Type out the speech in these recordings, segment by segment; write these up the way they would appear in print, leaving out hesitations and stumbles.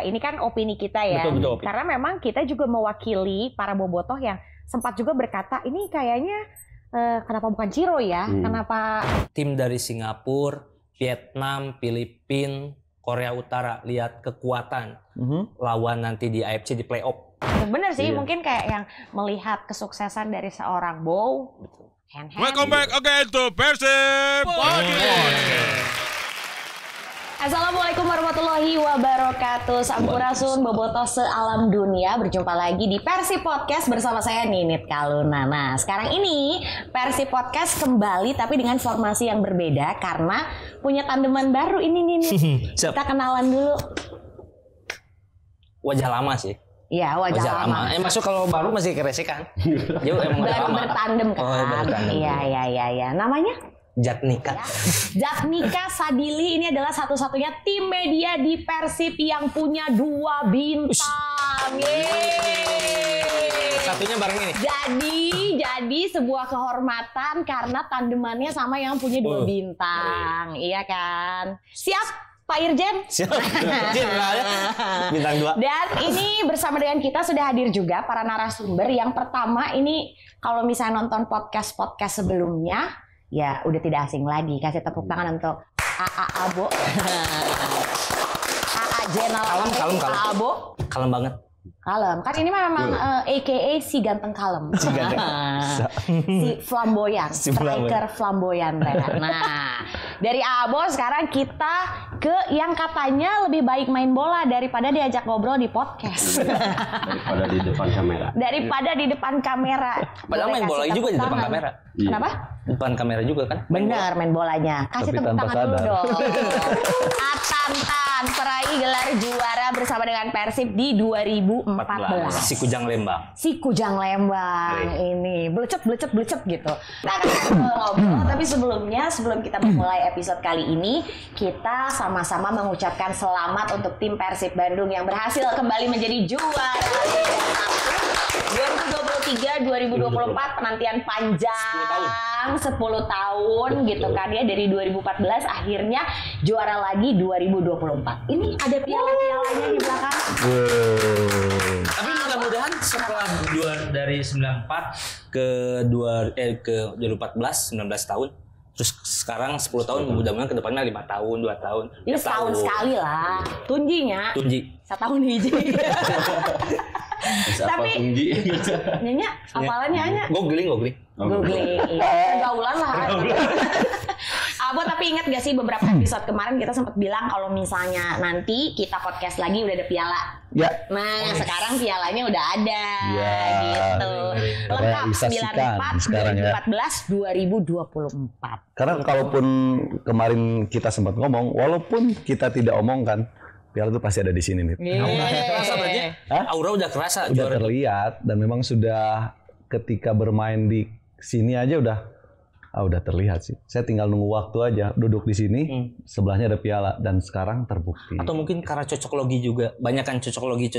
ini kan opini kita ya. Betul. Karena memang kita juga mewakili para bobotoh yang sempat juga berkata ini kayaknya kenapa bukan Ciro ya? Kenapa tim dari Singapura, Vietnam, Filipina, Korea Utara lihat kekuatan lawan nanti di AFC di playoff. bener sih mungkin kayak yang melihat kesuksesan dari seorang Bow. Welcome back again to Persib Podcast. Assalamualaikum warahmatullahi wabarakatuh. Sampurasun bobotoh sealam dunia. Berjumpa lagi di Persib Podcast bersama saya Ninit Kaluna. Nah sekarang ini Persib Podcast kembali tapi dengan formasi yang berbeda karena punya tandeman baru ini Ninit. Kita kenalan dulu. Wajah lama sih. Iya wajah lama. Masuk kalau baru masih keresekan. Baru bertandem kan. Iya. Namanya? Jatnika. Jatnika Sadili ini adalah satu-satunya tim media di Persib yang punya 2 bintang. Satunya bareng ini. Jadi sebuah kehormatan karena tandemannya sama yang punya 2 bintang. Iya kan? Siap Pak Irjen? Siap. Bintang 2. Dan ini bersama dengan kita sudah hadir juga para narasumber. Yang pertama ini kalau misalnya nonton podcast sebelumnya ya udah tidak asing lagi. Kasih tepuk tangan untuk AA Abo. AA Jenal. Kalem. Abo. Kalem banget. Kalem. Kan ini memang AKA si ganteng kalem. Si flamboyan. Striker flamboyan. Nah, dari Abo sekarang kita ke yang katanya lebih baik main bola daripada diajak ngobrol di podcast. Daripada di depan kamera. Daripada di depan kamera. Padahal main bola juga di depan kamera. Kenapa? Depan kamera juga kan? Benar main bolanya. Kasih tepuk tangan dulu dong. Atantan peraih gelar juara bersama dengan Persib di 2014. Si Kujang Lembang. Si Kujang Lembang ini belecet gitu. Kita akan ngobrol tapi sebelum kita memulai episode kali ini kita sama-sama mengucapkan selamat untuk tim Persib Bandung yang berhasil kembali menjadi juara. 2023-2024 penantian panjang 10 tahun gitu kan ya dari 2014 akhirnya juara lagi 2024. Ini ada piala-pialanya di belakang. Tapi mudah-mudahan setelah dari 94 ke 2014 19 tahun terus sekarang 10 tahun mudah-mudahan ke depannya 5 tahun 2 tahun. Ini setahun sekali lah. Tunji. Setahun hiji. Tapi nyanyi apalannya hanya googling pergaulan lah. Abo tapi ingat gak sih beberapa episode kemarin kita sempat bilang kalau misalnya nanti kita podcast lagi udah ada piala. Ya. Nah sekarang pialanya udah ada gitu. Lengkap 94 2014 2024. Karena kalaupun kemarin kita sempat ngomong, walaupun kita tidak omongkan, piala itu pasti ada di sini nih. Kerasa berarti? Aura udah kerasa. Udah terlihat dan memang sudah ketika bermain di sini aja udah terlihat sih. Saya tinggal nunggu waktu aja duduk di sini, sebelahnya ada piala dan sekarang terbukti. Atau mungkin karena cocok logi juga. Banyak kan cocok logi.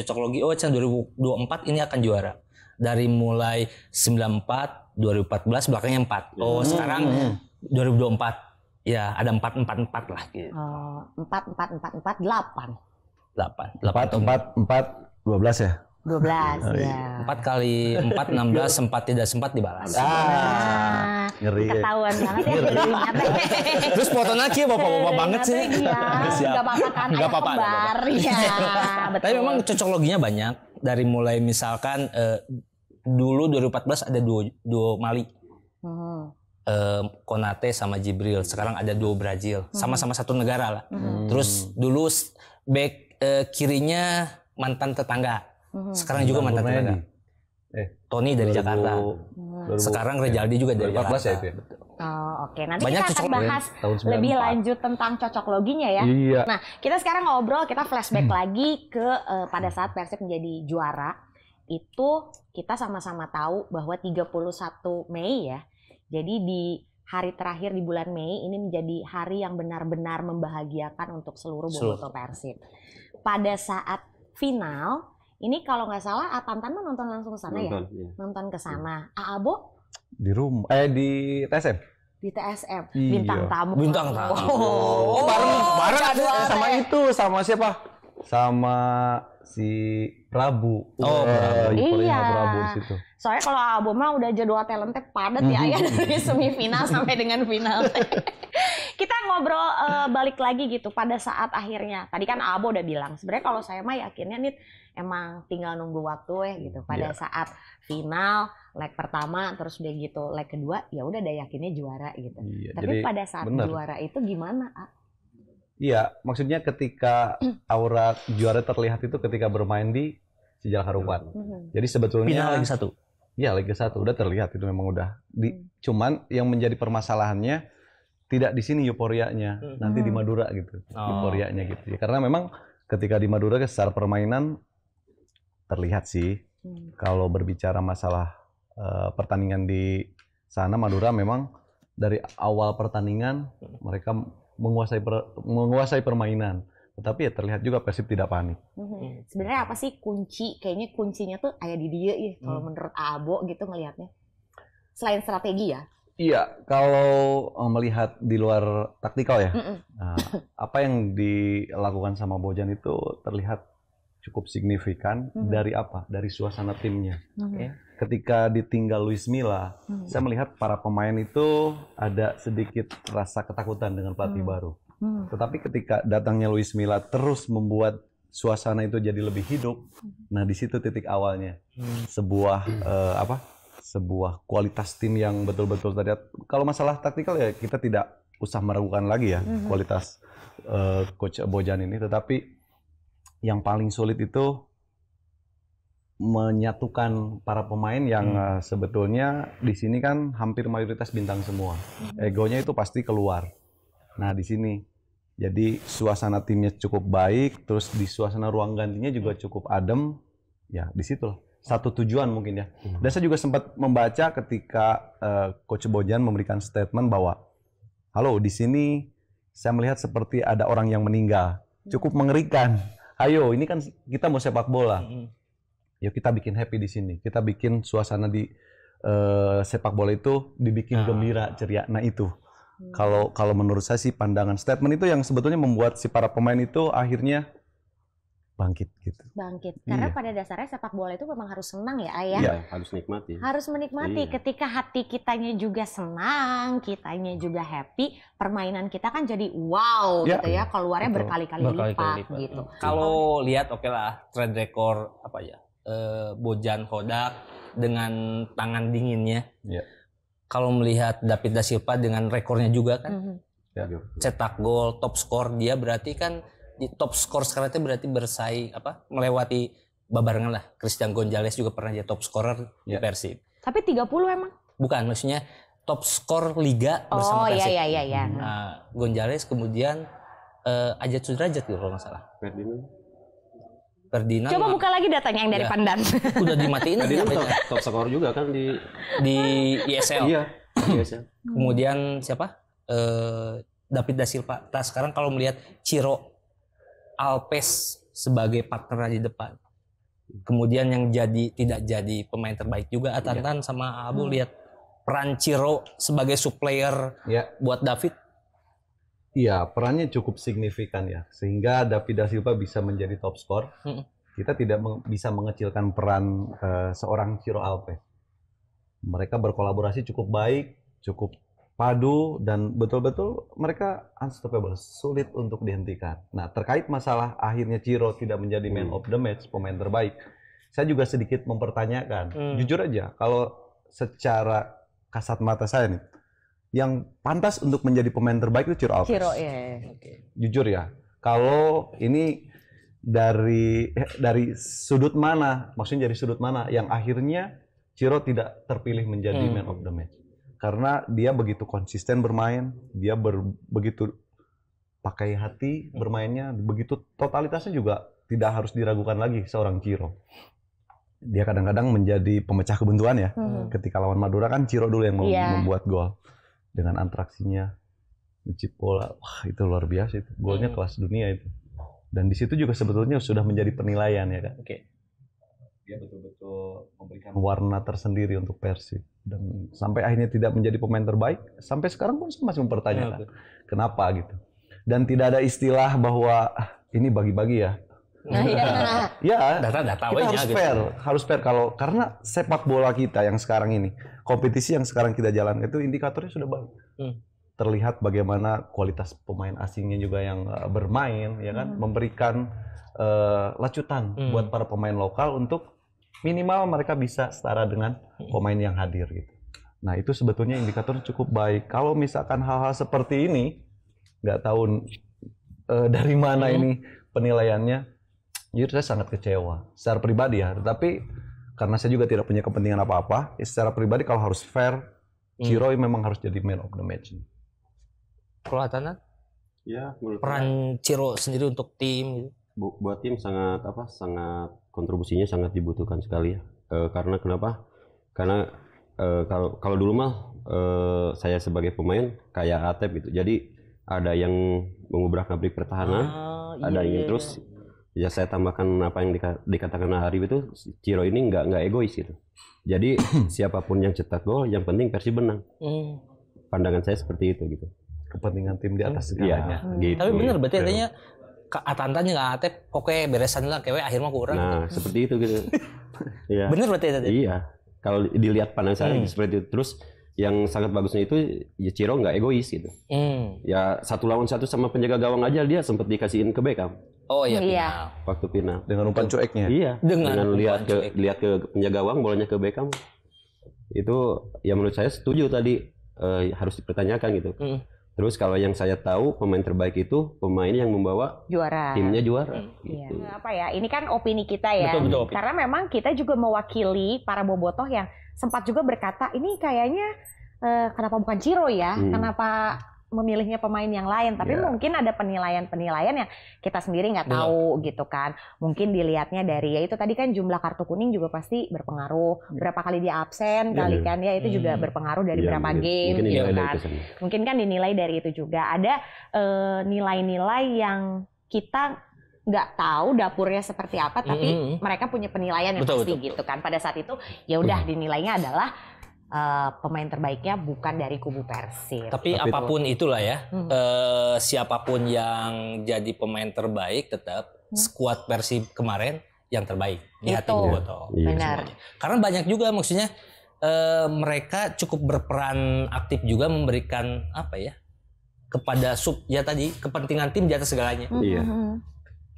Oh, 2024 ini akan juara. Dari mulai 94, 2014 belakangnya 4. Oh, sekarang 2024 ya ada 4 lah gitu. 4 8. 12 ya? 12 ya. 4 kali 4 16 sempat tidak sempat dibalas. Ngeri. Ketahuan banget ya. Terus fotonya kia bapak-bapak banget sih. Enggak apa-apa kan. Enggak apa-apa. Iya, betul. Tapi memang cocok loginya banyak. Dari mulai misalkan dulu 2014 ada duo Mali. Konate sama Jibril. Sekarang ada duo Brazil. Sama-sama satu negara lah. Terus dulu back kirinya mantan tetangga. Sekarang juga mantan tetangga. Tony dari Jakarta. Sekarang Rejaldi juga dari Jakarta. Ya itu ya? Oh, oke. Nanti banyak kita akan bahas lebih lanjut tentang cocok loginya ya. Iya. Nah, kita sekarang ngobrol, kita flashback lagi ke pada saat Persib menjadi juara. Itu kita sama-sama tahu bahwa 31 Mei ya. Jadi di hari terakhir di bulan Mei ini menjadi hari yang benar-benar membahagiakan untuk seluruh bobotoh Persib. Pada saat final ini kalau nggak salah Tantan nonton langsung ke sana ya? Nonton ke sana. Abo? Di rumah, di TSM. Di TSM. Iya. Bintang tamu. Bintang tamu. Oh, bareng ada sama itu, sama siapa? sama si Prabu. Iya. Prabu di situ. Soalnya kalau Abo mah udah jadwal talentnya padat ya dari semifinal sampai dengan final. Kita ngobrol balik lagi gitu pada saat akhirnya. Tadi kan Abo udah bilang sebenarnya kalau saya mah yakinnya nih emang tinggal nunggu waktu ya gitu. Pada saat final leg pertama terus udah gitu leg kedua ya udah udah yakinnya juara gitu. Tapi pada saat juara itu gimana? Iya, maksudnya ketika aura juara terlihat itu ketika bermain di Sijalak Harupat. Jadi sebetulnya final Liga 1. Iya, Liga 1 udah terlihat itu memang udah. Cuman yang menjadi permasalahannya tidak di sini euforianya, nanti di Madura gitu. Euforianya gitu. Ya, karena memang ketika di Madura secara permainan terlihat sih. Kalau berbicara masalah pertandingan di sana Madura memang dari awal pertandingan mereka menguasai permainan, tetapi ya terlihat juga Persib tidak panik. Sebenarnya apa sih kunci? Kayaknya kuncinya tuh ada di dia ya. Kalau menurut Abo gitu ngelihatnya. Selain strategi ya? Iya, kalau melihat di luar taktikal ya, apa yang dilakukan sama Bojan itu terlihat cukup signifikan. Dari apa? Dari suasana timnya. Ketika ditinggal Luis Milla, saya melihat para pemain itu ada sedikit rasa ketakutan dengan pelatih baru. Tetapi ketika datangnya Luis Milla terus membuat suasana itu jadi lebih hidup. Nah, di situ titik awalnya. Sebuah sebuah kualitas tim yang betul-betul terlihat. Kalau masalah taktikal ya kita tidak usah meragukan lagi ya kualitas coach Bojan ini, tetapi yang paling sulit itu menyatukan para pemain yang sebetulnya di sini kan hampir mayoritas bintang semua. Egonya itu pasti keluar. Nah, di sini jadi suasana timnya cukup baik, terus di suasana ruang gantinya juga cukup adem. Ya, di situ satu tujuan mungkin ya. Dan saya juga sempat membaca ketika Coach Bojan memberikan statement bahwa halo, di sini saya melihat seperti ada orang yang meninggal. Cukup mengerikan. Ayo, ini kan kita mau sepak bola. Yuk kita bikin happy di sini. Kita bikin suasana di sepak bola itu dibikin gembira, ceria. Nah itu. Kalau menurut saya sih pandangan statement itu yang sebetulnya membuat si para pemain itu akhirnya bangkit gitu. Bangkit. Karena pada dasarnya sepak bola itu memang harus senang ya, Ayah. Iya, harus nikmati. Harus menikmati. Ketika hati kitanya juga senang, kitanya juga happy, permainan kita kan jadi wow gitu ya, keluarnya berkali-kali lipat gitu. Kalau lihat oke lah trend record apa ya? Bojan Hodak dengan tangan dinginnya. Kalau melihat David da Silva dengan rekornya juga kan, cetak gol, top skor, dia berarti kan di top skor sekarang itu berarti bersaing melewati babarengan lah. Christian Gonzalez juga pernah jadi top scorer di Persib. Tapi 30 emang? Bukan, maksudnya top skor liga bersama Persib. Oh iya. Nah, Gonzalez kemudian Ajat Sudrajat gitu kalau nggak salah. Ferdinand. Coba buka lagi datanya yang dari Pandan. Udah dimatiin aja. Top skor juga kan di ISL. Iya, ISL. Kemudian siapa? David da Silva. Nah, sekarang kalau melihat Ciro Alves sebagai partner di depan. Kemudian yang tidak jadi pemain terbaik juga Atantan sama Abu lihat peran Ciro sebagai supplier buat David. Iya, perannya cukup signifikan ya, sehingga David da Silva bisa menjadi top skor. Kita tidak bisa mengecilkan peran seorang Ciro Alves. Mereka berkolaborasi cukup baik, cukup padu, dan betul-betul mereka unstoppable, sulit untuk dihentikan. Nah, terkait masalah akhirnya Ciro tidak menjadi man of the match, pemain terbaik, saya juga sedikit mempertanyakan. Jujur aja, kalau secara kasat mata saya nih, yang pantas untuk menjadi pemain terbaik itu Ciro Alves. Jujur ya, kalau ini dari sudut mana, maksudnya dari sudut mana yang akhirnya Ciro tidak terpilih menjadi man of the match. Karena dia begitu konsisten bermain, dia begitu pakai hati bermainnya, begitu totalitasnya juga tidak harus diragukan lagi seorang Ciro. Dia kadang-kadang menjadi pemecah kebuntuan ya. Ketika lawan Madura kan Ciro dulu yang membuat gol. Dengan antraksinya, mencip bola, wah itu luar biasa itu. Golnya kelas dunia itu. Dan di situ juga sebetulnya sudah menjadi penilaian ya kan. Dia betul-betul memberikan warna tersendiri untuk Persib. Dan sampai akhirnya tidak menjadi pemain terbaik, sampai sekarang pun saya masih mempertanyakan kenapa gitu. Dan tidak ada istilah bahwa ini bagi-bagi ya. Ya, Data-data kita harus gitu. harus fair karena sepak bola kita yang sekarang ini, kompetisi yang sekarang kita jalankan itu indikatornya sudah baik. Terlihat bagaimana kualitas pemain asingnya juga yang bermain, ya kan, memberikan lacutan buat para pemain lokal untuk minimal mereka bisa setara dengan pemain yang hadir gitu. Nah itu sebetulnya indikator cukup baik. Kalau misalkan hal-hal seperti ini, nggak tahu dari mana ini penilaiannya, jujur saya sangat kecewa secara pribadi ya. Tetapi karena saya juga tidak punya kepentingan apa-apa, secara pribadi kalau harus fair, Ciro memang harus jadi man of the match. Kalau Atanan, Ya, menurut peran Ciro sendiri untuk tim gitu. buat tim sangat kontribusinya sangat dibutuhkan sekali ya. Karena kenapa? Karena kalau dulu mah saya sebagai pemain kayak Atep gitu. Jadi ada yang mengubrak-abrik pertahanan, ada yang terus ya saya tambahkan apa yang dikatakan Arif itu, Ciro ini nggak egois gitu. Jadi siapapun yang cetak gol, yang penting Persib menang. Pandangan saya seperti itu gitu. Kepentingan tim di atas segalanya. Gitu. Tapi bener berarti artinya Atantannya nggak Atep, pokoknya beresan lah kewe akhirnya kurang. Nah, seperti itu gitu. Iya. Bener berarti tadi. Iya. Kalau dilihat pandang saya seperti itu. Terus yang sangat bagusnya itu ya Ciro nggak egois gitu. Ya 1 lawan 1 sama penjaga gawang aja dia sempat dikasihin ke Beckham Oh iya. waktu final. Dengan umpan cueknya. Iya. Dengan lihat ke penjaga gawang, bolanya ke Beckham. Itu ya menurut saya setuju tadi, harus dipertanyakan gitu. Terus kalau yang saya tahu pemain terbaik itu pemain yang membawa Juara. timnya juara. Iya. Gitu. Apa ya? Ini kan opini kita ya. Betul. Karena memang kita juga mewakili para bobotoh yang sempat juga berkata, ini kayaknya kenapa bukan Ciro ya? Kenapa memilihnya pemain yang lain? Tapi mungkin ada penilaian-penilaian yang kita sendiri nggak tahu gitu kan. Mungkin dilihatnya dari ya itu tadi kan jumlah kartu kuning juga pasti berpengaruh. Berapa kali dia absen kali kan ya itu juga berpengaruh dari berapa game gitu kan. Mungkin kan dinilai dari itu juga. Ada nilai-nilai yang kita nggak tahu dapurnya seperti apa, tapi mereka punya penilaian yang pasti gitu kan. Pada saat itu ya udah dinilainya adalah pemain terbaiknya bukan dari kubu Persib. Tapi apapun itulah ya, siapapun yang jadi pemain terbaik tetap skuad Persib kemarin yang terbaik di hati bobotoh. Benar. Karena banyak juga maksudnya mereka cukup berperan aktif juga memberikan apa ya kepada ya tadi kepentingan tim di atas segalanya.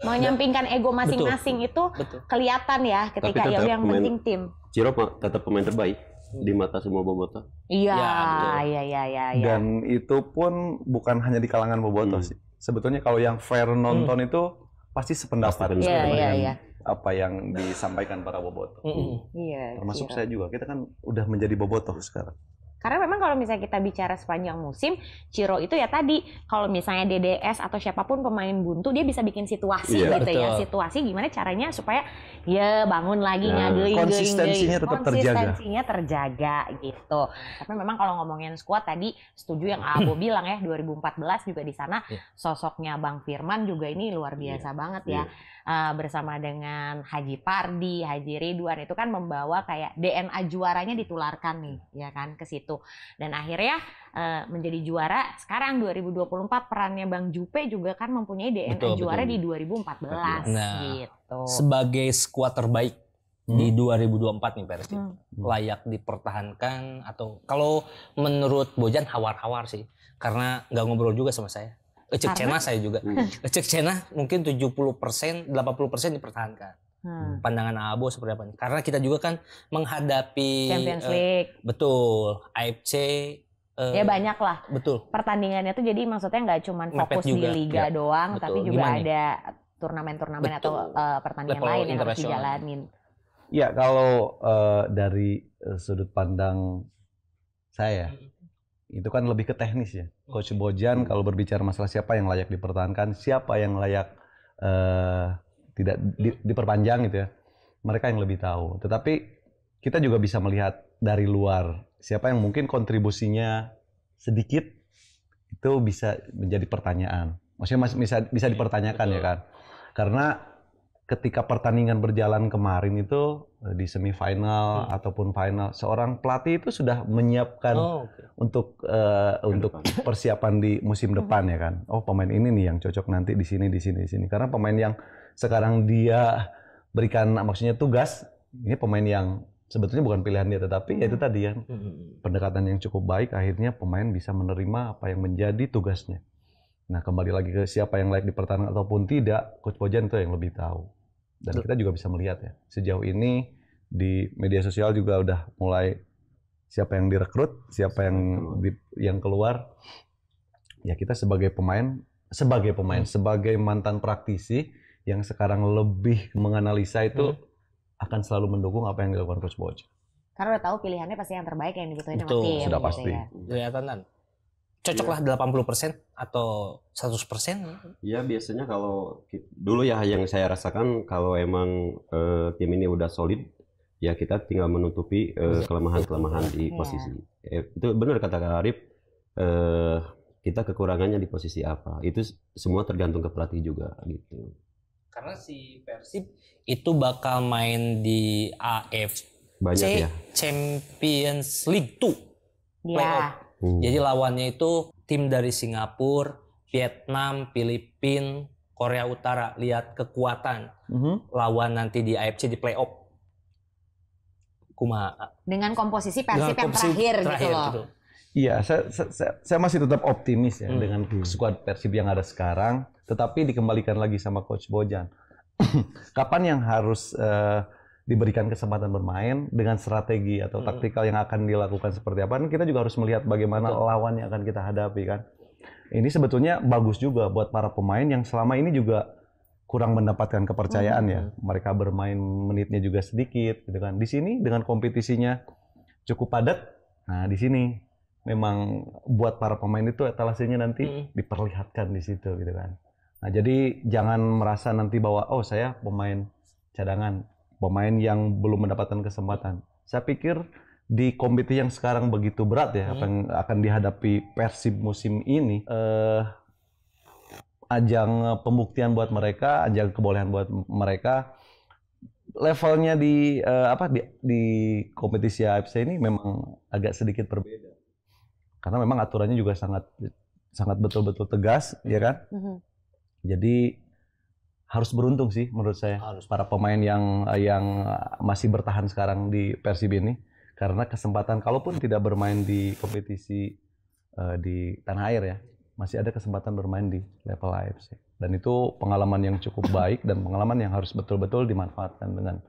Menyampingkan ego masing-masing itu kelihatan ya ketika ya yang penting tim. Ciro tetap pemain terbaik di mata semua bobotoh. Iya. Dan itu pun bukan hanya di kalangan bobotoh sih. Sebetulnya kalau yang fair nonton itu pasti sependapat dengan apa yang disampaikan para bobotoh. Termasuk saya juga. Kita kan udah menjadi bobotoh sekarang. Karena memang kalau misalnya kita bicara sepanjang musim, Ciro itu ya tadi, kalau misalnya DDS atau siapapun pemain buntu, dia bisa bikin situasi gitu ya. Situasi gimana caranya supaya ya bangun lagi, konsistensinya tetap terjaga gitu. Tapi memang kalau ngomongin skuad tadi, setuju yang Abo bilang ya, 2014 juga di sana sosoknya Bang Firman juga ini luar biasa banget ya. Bersama dengan Haji Pardi, Haji Ridwan itu kan membawa kayak DNA juaranya ditularkan nih, ya kan ke situ. Dan akhirnya menjadi juara. Sekarang 2024 perannya Bang Jupe juga kan mempunyai DNA juara di 2014 gitu. Sebagai skuad terbaik di 2024 nih Persib, layak dipertahankan atau kalau menurut Bojan hawar-hawar sih, karena nggak ngobrol juga sama saya. Cek Cena saya juga. Cek Cena mungkin 70%, 80% dipertahankan. Pandangan Abo seperti apa nih? Karena kita juga kan menghadapi Champions League. Betul, AFC. Ya banyak lah. Betul. Pertandingannya tuh jadi maksudnya nggak cuma fokus di liga doang, tapi juga ada turnamen-turnamen atau pertandingan lain yang harus dijalanin. Ya kalau dari sudut pandang saya, itu kan lebih ke teknis ya. Coach Bojan kalau berbicara masalah siapa yang layak dipertahankan, siapa yang layak tidak diperpanjang gitu ya, mereka yang lebih tahu. Tetapi kita juga bisa melihat dari luar siapa yang mungkin kontribusinya sedikit itu bisa menjadi pertanyaan. Maksudnya bisa dipertanyakan ya kan? Karena ketika pertandingan berjalan kemarin itu di semifinal ataupun final, seorang pelatih itu sudah menyiapkan untuk persiapan di musim depan ya kan. Oh pemain ini nih yang cocok nanti di sini. Karena pemain yang sekarang dia berikan maksudnya tugas, ini pemain yang sebetulnya bukan pilihan dia, tetapi ya itu tadi ya pendekatan yang cukup baik, akhirnya pemain bisa menerima apa yang menjadi tugasnya. Nah kembali lagi ke siapa yang layak dipertahankan ataupun tidak, Coach Bojan itu yang lebih tahu. Dan kita juga bisa melihat ya, sejauh ini di media sosial juga udah mulai siapa yang direkrut, siapa yang keluar. Ya kita sebagai pemain, sebagai mantan praktisi yang sekarang lebih menganalisa itu akan selalu mendukung apa yang dilakukan Coach Bojan. Karena udah tahu pilihannya pasti yang terbaik yang dibutuhin sama Betul, tim. sudah gitu pasti. ya. Kelihatan kan? Cocoklah 80% atau 100%? Ya biasanya kalau dulu ya yang saya rasakan kalau emang tim ini udah solid, ya kita tinggal menutupi kelemahan-kelemahan di posisi. Itu benar kata Kak Arif, kita kekurangannya di posisi apa. Itu semua tergantung ke pelatih juga gitu. Karena si Persib itu bakal main di AFC Banyak ya. Champions League 2 playoff. Ya. Jadi lawannya itu tim dari Singapura, Vietnam, Filipina, Korea Utara. Lihat kekuatan lawan nanti di AFC di playoff. Kumaha. Dengan komposisi Persib yang terakhir gitu loh. Gitu. Iya, saya masih tetap optimis ya dengan skuad Persib yang ada sekarang, tetapi dikembalikan lagi sama Coach Bojan. Kapan yang harus diberikan kesempatan bermain dengan strategi atau taktikal yang akan dilakukan seperti apa? Kita juga harus melihat bagaimana lawan yang akan kita hadapi kan. Ini sebetulnya bagus juga buat para pemain yang selama ini juga kurang mendapatkan kepercayaan ya. Mereka bermain menitnya juga sedikit gitu kan. Di sini dengan kompetisinya cukup padat. Nah, di sini memang buat para pemain itu etalasenya nanti diperlihatkan di situ gitu kan. Nah, jadi jangan merasa nanti bahwa oh saya pemain cadangan, pemain yang belum mendapatkan kesempatan. Saya pikir di kompetisi yang sekarang begitu berat ya, apa yang akan dihadapi Persib musim ini, ajang pembuktian buat mereka, ajang kebolehan buat mereka. Levelnya di kompetisi AFC ini memang agak sedikit berbeda. Karena memang aturannya juga sangat betul-betul tegas, ya kan? Jadi harus beruntung sih menurut saya para pemain yang masih bertahan sekarang di Persib ini, karena kesempatan kalaupun tidak bermain di kompetisi di tanah air ya, masih ada kesempatan bermain di level AFC. Dan itu pengalaman yang cukup baik dan pengalaman yang harus betul-betul dimanfaatkan dengan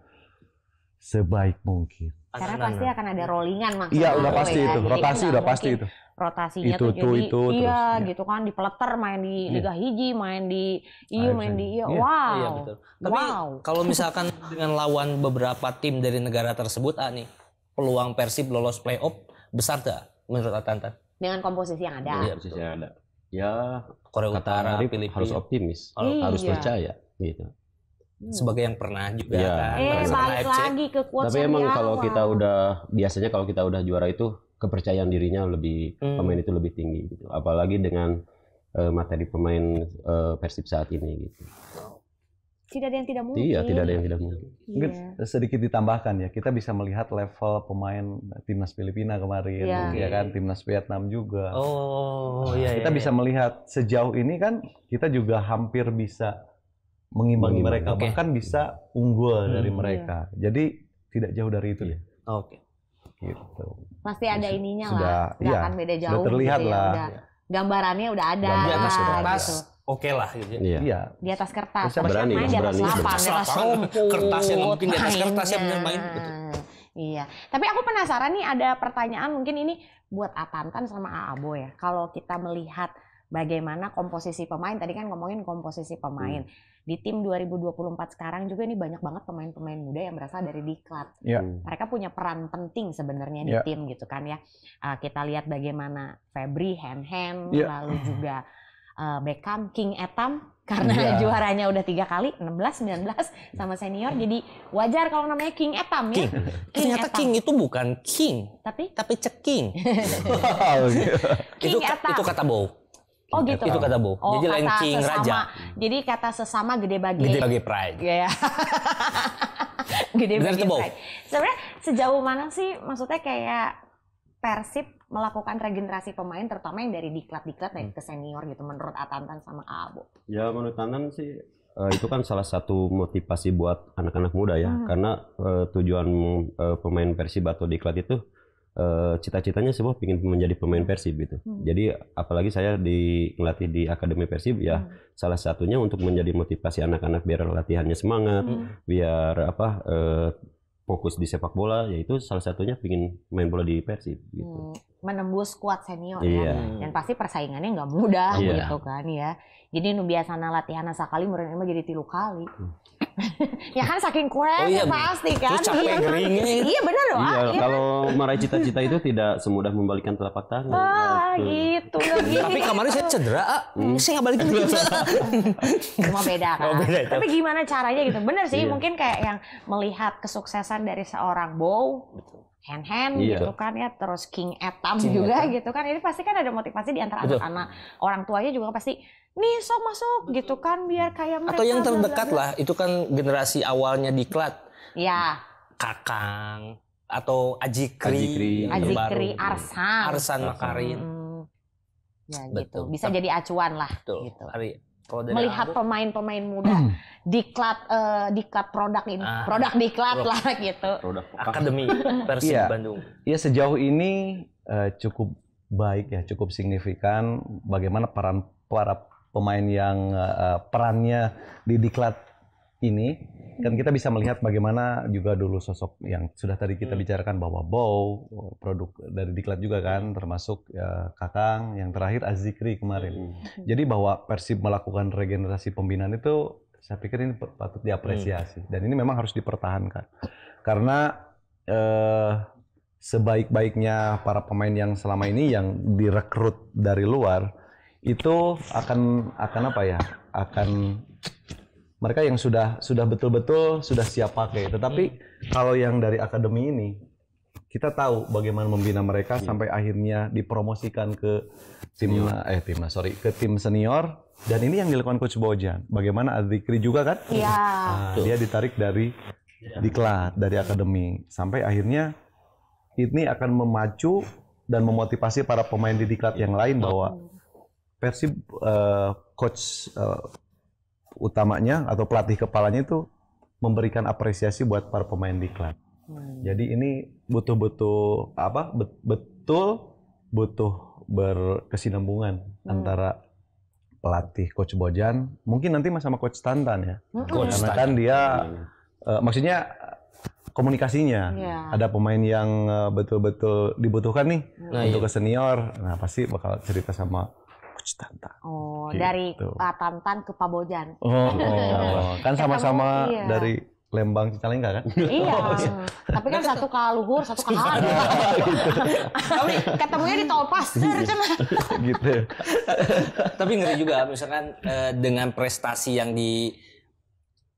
sebaik mungkin. Karena pasti akan ada rollingan maksudnya. Iya, udah pasti itu. Rotasi udah pasti itu. Rotasinya itu jadi terus, iya gitu kan, dipeleter main di Liga Hiji, main di main di Wow. Iya, betul. Tapi kalau misalkan dengan lawan beberapa tim dari negara tersebut, nih peluang Persib lolos playoff besar tak menurut Atantan? Dengan komposisi yang ada. Iya, posisi yang ada. Ya, Korea Utara, Filipina harus optimis, harus percaya gitu. Sebagai yang pernah juga kan. Balik lagi ke quotes. Tapi emang kalau kita biasanya kalau kita udah juara itu kepercayaan dirinya lebih, pemain itu lebih tinggi gitu. Apalagi dengan materi pemain Persib saat ini gitu. Tidak ada yang tidak mungkin. Iya, tidak ada yang tidak mungkin. Mungkin sedikit ditambahkan ya, kita bisa melihat level pemain timnas Filipina kemarin, ya kan, timnas Vietnam juga. Kita bisa melihat sejauh ini kan kita juga hampir bisa mengimbangi mereka, bahkan bisa unggul dari mereka. Jadi tidak jauh dari itu ya. Gitu. Pasti ada ininya lah, nggak akan beda jauh. Sudah terlihat gitu ya. lah. Udah, gambarannya udah ada. Di atas kertas, gitu. oke lah gitu. Iya. Di atas kertas. Berani, main di atas lapangan, di atas rumput. Kertasnya mungkin di atas kertasnya bener main. Betul. Iya. Tapi aku penasaran nih, ada pertanyaan mungkin ini buat Atantan sama Aabo ya. Kalau kita melihat bagaimana komposisi pemain, tadi kan ngomongin komposisi pemain. Di tim 2024 sekarang juga ini banyak banget pemain-pemain muda yang berasal dari diklat. Mereka punya peran penting sebenarnya di tim gitu kan ya. Kita lihat bagaimana Febri, Hen, lalu juga Beckham, King Etam, karena juaranya udah 3 kali, 16, 19 sama senior. Jadi wajar kalau namanya King Etam ya. Ternyata King itu bukan king, tapi ceking. Itu kata Bow. Oh gitu. Itu kata Bow. Jadi lain king sesama, raja. Jadi kata sesama gede bagi pride. Ya. Gede bagi pride. Sebenarnya sejauh mana sih maksudnya kayak Persib melakukan regenerasi pemain terutama yang dari diklat ke senior gitu menurut Atantan sama Aabo? Ya menurut Atantan sih itu kan salah satu motivasi buat anak-anak muda ya, karena tujuan pemain Persib atau Diklat itu cita-citanya semua ingin menjadi pemain Persib gitu. Jadi apalagi saya ngelatih di Akademi Persib ya, salah satunya untuk menjadi motivasi anak-anak biar latihannya semangat, biar fokus di sepak bola, yaitu salah satunya ingin main bola di Persib gitu. Menembus skuad senior ya, dan pasti persaingannya nggak mudah gitu kan ya. Jadi nu biasana latihan sekali meureun mah jadi 3 kali. Ya kan saking kuenya pasti kan. Terus capek geringnya. Iya benar loh. Iya, kalau meraih cita-cita itu tidak semudah membalikkan telapak tangan. Gitu. Tapi kemarin saya cedera, saya nggak balikin. Cuma beda kan. Beda, tapi gimana caranya gitu? Bener sih, mungkin kayak yang melihat kesuksesan dari seorang Bow, hand gitu kan ya, terus King Etam juga gitu kan. Ini pasti kan ada motivasi di antara anak-anak. Orang tuanya juga pasti nih sok masuk gitu kan biar kayak mereka. Atau yang terdekat lah, itu kan generasi awalnya Diklat. Ya. Kakang atau Ajikri, Arsan Makarin. Ya gitu. Bisa jadi acuan lah. Betul. Gitu. Melihat Melihat pemain-pemain muda Diklat produk ini, produk Diklat lah gitu. Akademi Persib Bandung. Iya, sejauh ini cukup baik ya, cukup signifikan bagaimana para pemain yang perannya di Diklat ini. Kan kita bisa melihat bagaimana juga dulu sosok yang sudah tadi kita bicarakan bahwa Bow, produk dari Diklat juga kan, termasuk Kakang, yang terakhir Azikri kemarin. Jadi bahwa Persib melakukan regenerasi pembinaan itu saya pikir ini patut diapresiasi. Dan ini memang harus dipertahankan. Karena sebaik-baiknya para pemain yang selama ini yang direkrut dari luar, itu akan apa ya? Akan mereka yang sudah betul-betul sudah siap pakai. Tetapi kalau yang dari akademi ini, kita tahu bagaimana membina mereka sampai akhirnya dipromosikan ke tim senior. Dan ini yang dilakukan Coach Bojan. Bagaimana Azikri juga kan? Iya. Dia ditarik dari Diklat, dari akademi. Sampai akhirnya ini akan memacu dan memotivasi para pemain di Diklat yang lain bahwa Persib coach utamanya atau pelatih kepalanya itu memberikan apresiasi buat para pemain Diklat. Jadi ini butuh berkesinambungan antara pelatih Coach Bojan, mungkin nanti sama Coach Tantan ya. Karena kan dia maksudnya komunikasinya. Ada pemain yang betul-betul dibutuhkan nih untuk ke senior. Nah, pasti bakal cerita sama Tantan. Gitu. Dari Pak Tantan ke Pak Bojan. Kan sama-sama dari Lembang Cicalengka kan? Iya. Tapi kan satu ke luhur, satu ke halus. Tapi ketemunya di tol Pasteur Gitu. Tapi ngeri juga misalkan dengan prestasi yang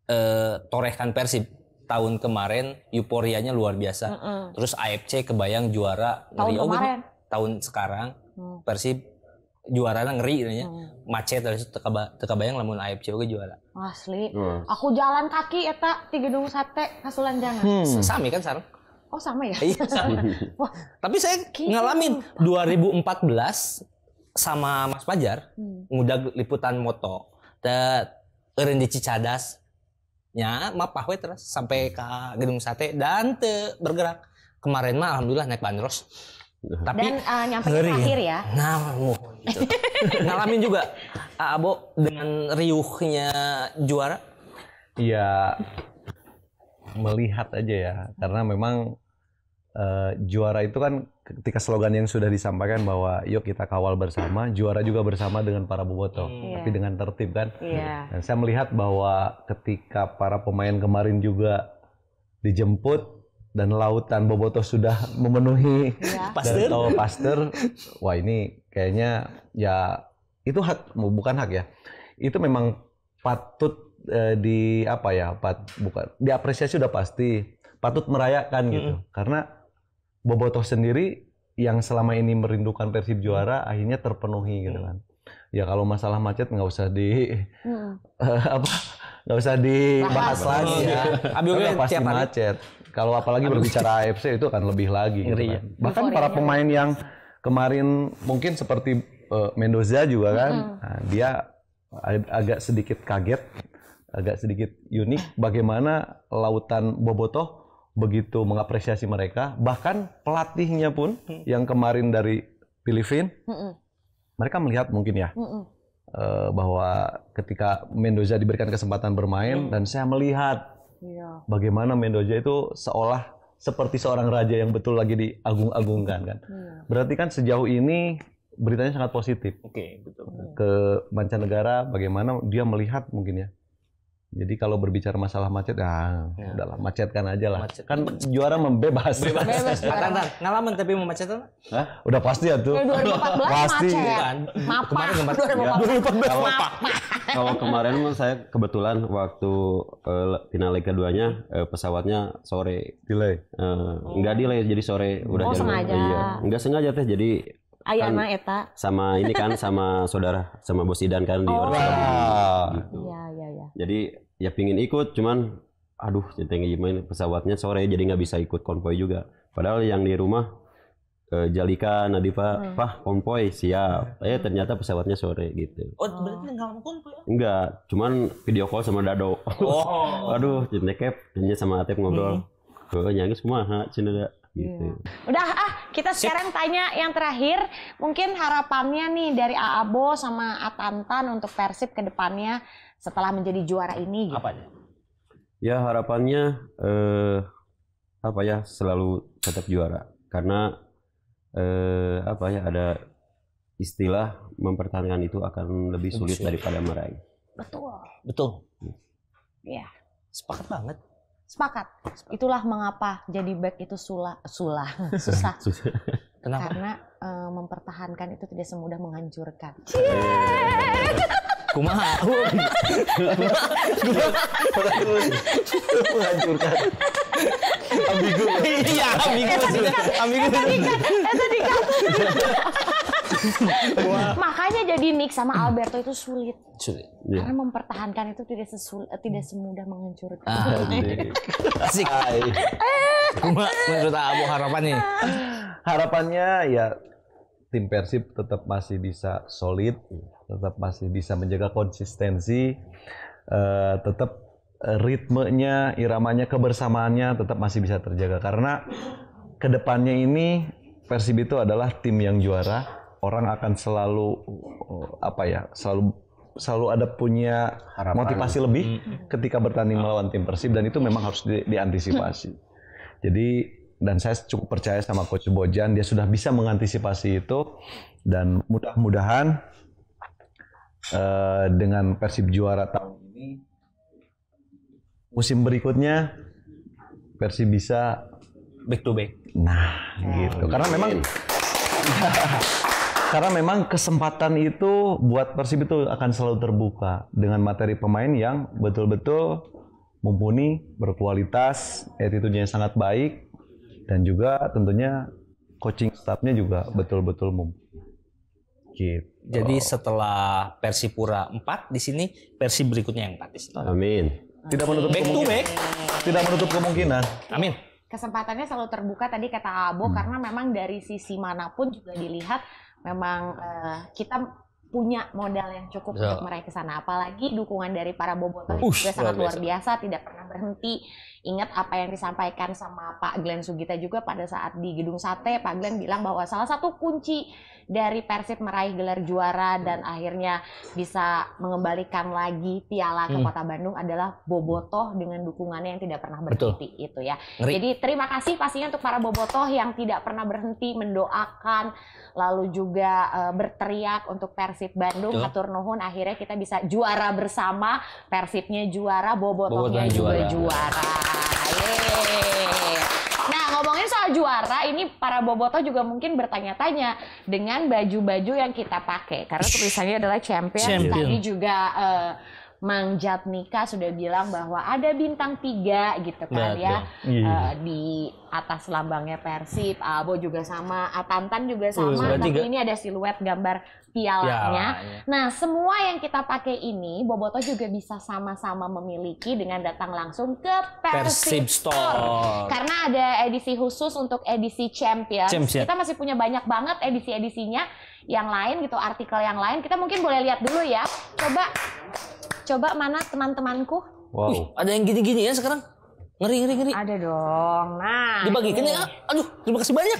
ditorehkan Persib tahun kemarin, euforianya luar biasa. Terus AFC kebayang juara tahun kemarin. Tahun sekarang Persib juaranya ngeri macet terus tekabayang lamun AFC oge juara. Asli. Aku jalan kaki eta di gedung sate Kasulan Jangan. Sami kan sareng? Oh sama ya? Iya sama. Wah, tapi saya ngalamin 2014 sama Mas Fajar ngudag liputan moto da eureun di Cicadas nya mapah we terus sampai ke gedung sate dan teu bergerak. Kemarin mah alhamdulillah naik bandros. Tapi dan nyampe terakhir ya. Gitu. Ngalamin juga Abo dengan riuhnya juara? Iya, melihat aja ya, karena memang juara itu kan ketika slogan yang sudah disampaikan bahwa yuk kita kawal bersama, juara juga bersama dengan para bobotoh, tapi dengan tertib kan. Dan saya melihat bahwa ketika para pemain kemarin juga dijemput dan lautan bobotoh sudah memenuhi dari tol Pasteur, wah ini kayaknya ya itu hak, bukan hak ya, itu memang patut diapresiasi udah pasti, patut merayakan gitu, karena bobotoh sendiri yang selama ini merindukan Persib juara akhirnya terpenuhi gitu kan. Ya kalau masalah macet nggak usah nggak usah dibahas lagi ya, pasti macet. Kalau apalagi berbicara AFC itu akan lebih lagi gitu kan. Bahkan para pemain yang kemarin mungkin seperti Mendoza juga kan, nah, dia agak sedikit kaget agak sedikit unik bagaimana Lautan Bobotoh begitu mengapresiasi mereka, bahkan pelatihnya pun yang kemarin dari Filipina, mereka melihat mungkin ya bahwa ketika Mendoza diberikan kesempatan bermain dan saya melihat bagaimana Mendoza itu seolah seperti seorang raja yang betul lagi diagung-agungkan kan. Berarti kan sejauh ini beritanya sangat positif. Oke, betul. Ke mancanegara bagaimana dia melihat mungkin ya. Jadi kalau berbicara masalah macet, udahlah macetkan aja lah. Kan juara membebas. Bebas juara. Ngalaman tapi mau macet? Hah? Udah pasti ya tuh. 2014 pasti. macet. Kemarin 2014. Kalau kemarin saya kebetulan waktu final leg keduanya pesawatnya sore. Delay. Enggak delay, jadi sore udah jam. Sengaja. Iya, enggak sengaja teh. Jadi Ayana eta. sama ini kan sama saudara, sama Bos Idan kan di orang gitu. Iya. Jadi ya pingin ikut, cuman aduh centeng gimana pesawatnya sore jadi nggak bisa ikut konvoy juga. Padahal yang di rumah Jalika, Nadifa, Pah konvoy siap. Ternyata pesawatnya sore gitu. Oh, berarti nggak konvoy? Enggak, cuman video call sama Dado. Oh. Aduh, centeng hanya sama Atep ngobrol. Nyangis semua, cina gitu. Udah kita sekarang tanya yang terakhir, mungkin harapannya nih dari Aabo sama Atantan untuk Persib ke depannya setelah menjadi juara ini gitu. Apa aja? Ya harapannya selalu tetap juara karena ada istilah mempertahankan itu akan lebih sulit daripada meraih. Betul. Iya. Sepakat. Itulah mengapa jadi back itu susah. Kenapa? Karena mempertahankan itu tidak semudah menghancurkan. Kumaha? Menghancurkan. Ambigu. Iya, ambigu. Makanya jadi Nick sama Alberto itu sulit. Yeah. Karena mempertahankan itu tidak semudah menghancurkan. Asik. Menurut Abu harapannya? Harapannya ya tim Persib tetap masih bisa solid, tetap masih bisa menjaga konsistensi, tetap ritmenya, iramanya, kebersamaannya tetap masih bisa terjaga. Karena kedepannya ini Persib itu adalah tim yang juara. Orang akan selalu selalu ada punya motivasi lebih ketika bertanding melawan tim Persib, dan itu memang harus diantisipasi. Jadi dan saya cukup percaya sama Coach Bojan, dia sudah bisa mengantisipasi itu, dan mudah-mudahan dengan Persib juara tahun ini, musim berikutnya Persib bisa back to back. Nah, gitu. Karena memang kesempatan itu buat Persib itu akan selalu terbuka dengan materi pemain yang betul-betul mumpuni, berkualitas, attitude-nya sangat baik, dan juga tentunya coaching staff-nya juga betul-betul mumpuni. Gitu. Jadi setelah Persipura 4 di sini, Persib berikutnya yang 4 di sini. Amin. Tidak menutup back to back. Tidak menutup kemungkinan. Amin. Kesempatannya selalu terbuka tadi kata Abo, karena memang dari sisi manapun juga dilihat memang kita punya modal yang cukup untuk meraih ke sana. Apalagi dukungan dari para bobotoh juga sangat luar biasa, tidak pernah berhenti. Ingat apa yang disampaikan sama Pak Glenn Sugita juga pada saat di Gedung Sate. Pak Glenn bilang bahwa salah satu kunci dari Persib meraih gelar juara dan akhirnya bisa mengembalikan lagi piala ke Kota Bandung adalah bobotoh dengan dukungannya yang tidak pernah berhenti. Itu ya. Jadi terima kasih pastinya untuk para bobotoh yang tidak pernah berhenti mendoakan, lalu juga berteriak untuk Persib Bandung. Hatur nuhun, akhirnya kita bisa juara bersama. Persibnya juara, bobotohnya juga juara. Yeay. Nah, ngomongin soal juara, ini para bobotoh juga mungkin bertanya-tanya dengan baju-baju yang kita pakai, karena tulisannya adalah champion. Tadi juga Mang Jatnika sudah bilang bahwa ada bintang 3 gitu kan ya, di atas lambangnya Persib. Abo juga sama, Atantan juga sama, tapi ini ada siluet gambar pialanya. Nah, semua yang kita pakai ini bobotoh juga bisa sama-sama memiliki dengan datang langsung ke Persib Store. Karena ada edisi khusus untuk edisi Champions. Kita masih punya banyak banget edisi-edisinya yang lain gitu, artikel yang lain. Kita mungkin boleh lihat dulu ya. coba mana teman-temanku? Wow. Ada yang gini-gini ya sekarang? Ngeri. Ada dong. Nah, dibagikan ya. Aduh, terima kasih banyak.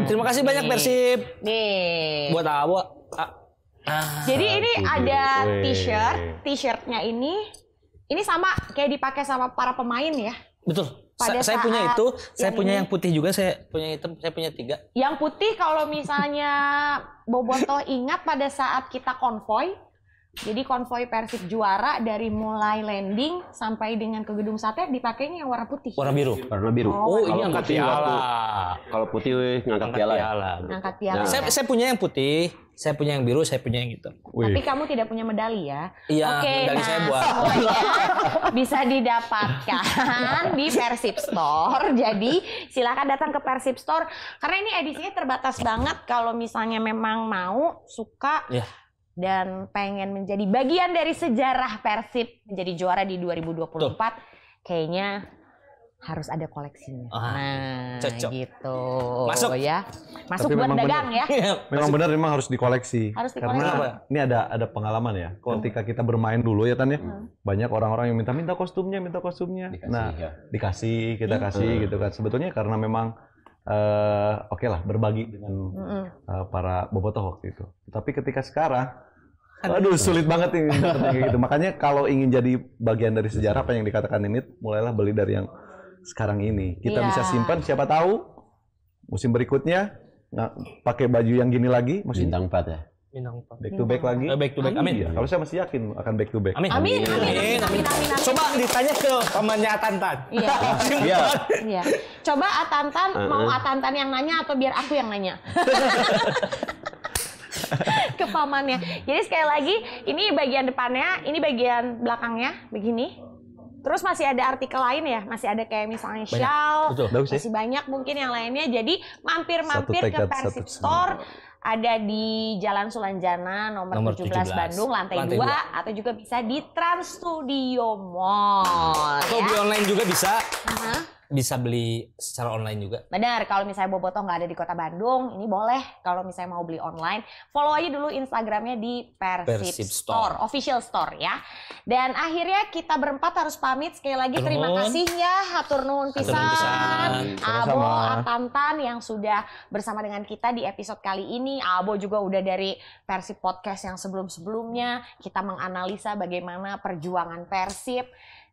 Terima kasih banyak Persib. Nih. Buat Abo. Jadi ini ada t-shirtnya ini sama kayak dipakai sama para pemain ya. Betul. Pada Saya saat punya itu, saya yang punya ini. yang putih juga, saya punya hitam, saya punya 3. Yang putih kalau misalnya Bobotoh ingat pada saat kita konvoy. Jadi konvoy Persib juara dari mulai landing sampai dengan ke Gedung Sate dipakainya yang warna putih. Warna biru. Warna biru. Oh, ini Kalau angkat putih piala. Kalau putih ngangkat piala. Angkat piala. Nah. Saya punya yang putih, saya punya yang biru, saya punya yang hitam. Tapi kamu tidak punya medali ya? Iya, Oke, medali saya buat. semuanya bisa didapatkan di Persib Store. Jadi silakan datang ke Persib Store karena ini edisinya terbatas banget. Kalau misalnya memang mau, suka, dan pengen menjadi bagian dari sejarah Persib menjadi juara di 2024, kayaknya harus ada koleksinya. Nah, cocok. Gitu. Masuk Ya. Masuk Tapi buat memang dagang ya. Memang benar, memang harus dikoleksi. Harus Karena ini ada pengalaman ya. Ketika kita bermain dulu ya Tan ya, banyak orang-orang yang minta kostumnya. Dikasih, Nah, dikasih, kita kasih gitu kan. Sebetulnya karena memang oke lah berbagi dengan para bobotoh waktu itu. Tapi ketika sekarang, aduh sulit banget ini kayak gitu. Makanya kalau ingin jadi bagian dari sejarah apa yang dikatakan ini, mulailah beli dari yang sekarang ini. Kita bisa simpan, siapa tahu musim berikutnya pakai baju yang gini lagi, Bintang 4 ya. back to back lagi. Back to back. Amin. Iya, kalau saya masih yakin akan back to back. Amin. Coba ditanya ke pamannya Atantan. Iya. Iya. Coba Atantan, mau Atantan yang nanya atau biar aku yang nanya? Ke pamannya. Jadi sekali lagi, ini bagian depannya, ini bagian belakangnya, begini. Terus masih ada artikel lain ya, masih ada kayak misalnya shawl, masih banyak mungkin yang lainnya. Jadi mampir-mampir ke Persib Store. Ada di Jalan Sulanjana nomor 17 Bandung, lantai 2. Atau juga bisa di Trans Studio Mall. Atau beli online juga bisa. Bisa beli secara online juga. Benar, kalau misalnya Bobotoh nggak ada di Kota Bandung, ini boleh. Kalau misalnya mau beli online, follow aja dulu Instagramnya di Persib Store, official store ya. Dan akhirnya kita berempat harus pamit. Sekali lagi terima kasih ya, hatur nuhun pisan. Abo, Atantan yang sudah bersama dengan kita di episode kali ini. Abo juga udah dari Persib Podcast yang sebelum-sebelumnya. Kita menganalisa bagaimana perjuangan Persib.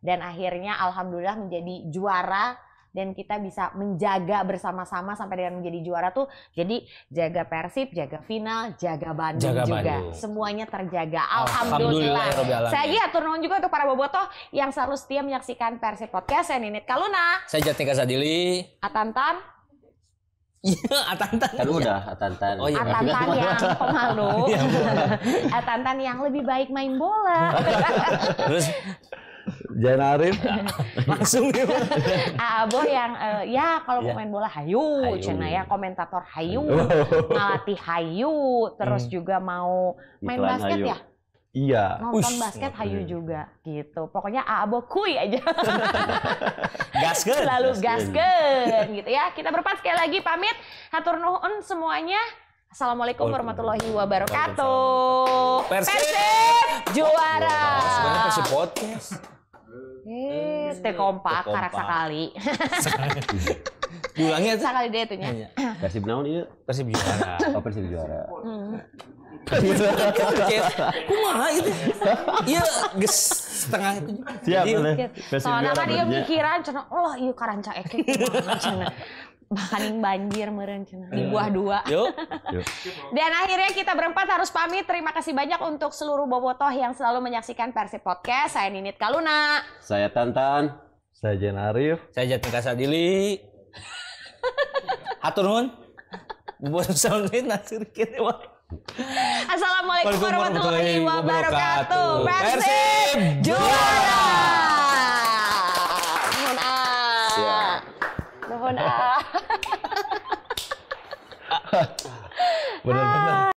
Dan akhirnya alhamdulillah menjadi juara dan kita bisa menjaga bersama-sama sampai dengan menjadi juara tuh. Jadi jaga Persib, jaga final, jaga Bandung juga. Semuanya terjaga. Alhamdulillah. Saya lagi atur nuhun juga untuk para bobotoh yang selalu setia menyaksikan Persib Podcast. Saya Ninit Kaluna. Saya Jatnika Sadili. Atantan. Iya, Atantan. Kan udah Atantan. Oh, iya. Atantan yang pemalu. Atantan yang lebih baik main bola. Terus Jain Arif langsung nih. Abo yang ya kalau main bola hayu, cenah ya komentator hayu, ngelatih hayu, terus juga mau main Iklan basket hayu. ya. Iya. Nonton basket hayu juga gitu. Pokoknya Abo kuy aja. Gaskeun. Selalu gaskeun gitu ya. Kita berempat sekali lagi pamit. Hatur nuhun semuanya. Assalamualaikum warahmatullahi wabarakatuh. Persib juara. Sebenarnya Persib Podcast. Teu kompak karak sakali. Diulangi aja. Sakali deh itunya. Persib naon ieu? Persib juara. Oh, Persib juara. Kumaha itu? Iya, geus setengah itu. Siap. Soalnya kan dia mikiran cenah, "Allah, ieu karanca eke kumaha cenah." Bakaning banjir meureun cenah di buah 2. Yuk. Dan akhirnya kita berempat harus pamit. Terima kasih banyak untuk seluruh bobotoh yang selalu menyaksikan Persib Podcast. Saya Ninit Kaluna. Saya Tantan. Saya Jain Arif. Saya Jatnika Sadili. Hatur nuhun. Buat soundin nasirkeun wah. Assalamualaikum warahmatullahi wabarakatuh. Persib juara. Nuhun ah. Benar-benar.